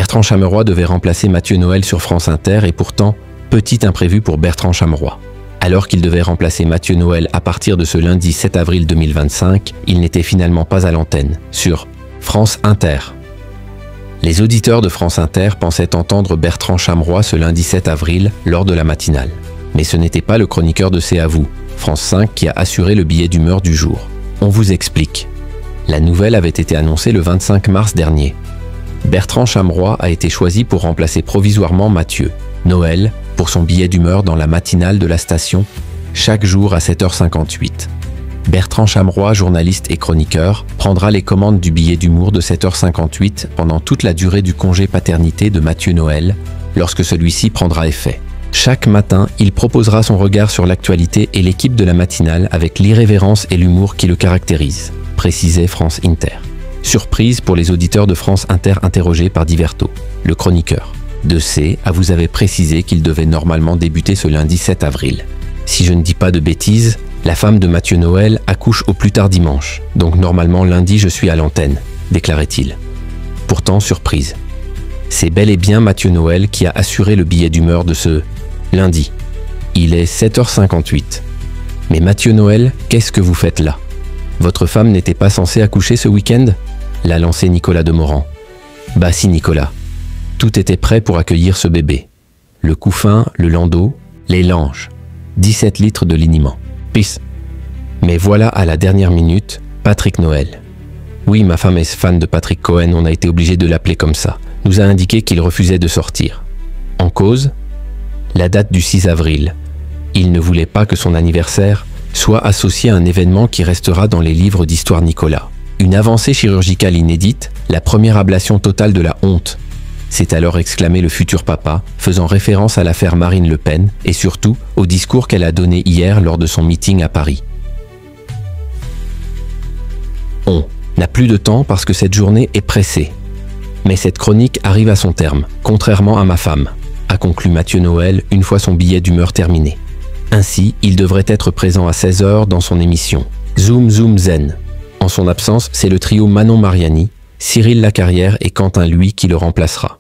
Bertrand Chameroy devait remplacer Mathieu Noël sur France Inter et pourtant, petit imprévu pour Bertrand Chameroy. Alors qu'il devait remplacer Mathieu Noël à partir de ce lundi 7 avril 2025, il n'était finalement pas à l'antenne, sur France Inter. Les auditeurs de France Inter pensaient entendre Bertrand Chameroy ce lundi 7 avril lors de la matinale. Mais ce n'était pas le chroniqueur de C'est à vous, France 5, qui a assuré le billet d'humeur du jour. On vous explique. La nouvelle avait été annoncée le 25 mars dernier. Bertrand Chameroy a été choisi pour remplacer provisoirement Mathieu Noël pour son billet d'humeur dans la matinale de la station, chaque jour à 7h58. Bertrand Chameroy, journaliste et chroniqueur, prendra les commandes du billet d'humour de 7h58 pendant toute la durée du congé paternité de Mathieu Noël, lorsque celui-ci prendra effet. Chaque matin, il proposera son regard sur l'actualité et l'équipe de la matinale avec l'irrévérence et l'humour qui le caractérisent, précisait France Inter. Surprise pour les auditeurs de France Inter interrogés par Diverto. Le chroniqueur de C à vous avait précisé qu'il devait normalement débuter ce lundi 7 avril. Si je ne dis pas de bêtises, la femme de Mathieu Noël accouche au plus tard dimanche, donc normalement lundi je suis à l'antenne, déclarait-il. Pourtant, surprise. C'est bel et bien Mathieu Noël qui a assuré le billet d'humeur de ce lundi. Il est 7h58. Mais Mathieu Noël, qu'est-ce que vous faites là? Votre femme n'était pas censée accoucher ce week-end? L'a lancé Nicolas Demorand. Bah si Nicolas. Tout était prêt pour accueillir ce bébé. Le couffin, le landau, les langes. 17 litres de liniment. Peace. Mais voilà à la dernière minute, Patrick Noël. Oui, ma femme est fan de Patrick Cohen, on a été obligé de l'appeler comme ça. Nous a indiqué qu'il refusait de sortir. En cause, la date du 6 avril. Il ne voulait pas que son anniversaire soit associé à un événement qui restera dans les livres d'histoire Nicolas. Une avancée chirurgicale inédite, la première ablation totale de la honte, s'est alors exclamé le futur papa, faisant référence à l'affaire Marine Le Pen et surtout au discours qu'elle a donné hier lors de son meeting à Paris. On n'a plus de temps parce que cette journée est pressée. Mais cette chronique arrive à son terme, contrairement à ma femme, a conclu Mathieu Noël une fois son billet d'humeur terminé. Ainsi, il devrait être présent à 16h dans son émission Zoom Zoom Zen. En son absence, c'est le trio Manon Mariani, Cyril Lacarrière et Quentin Louis qui le remplacera.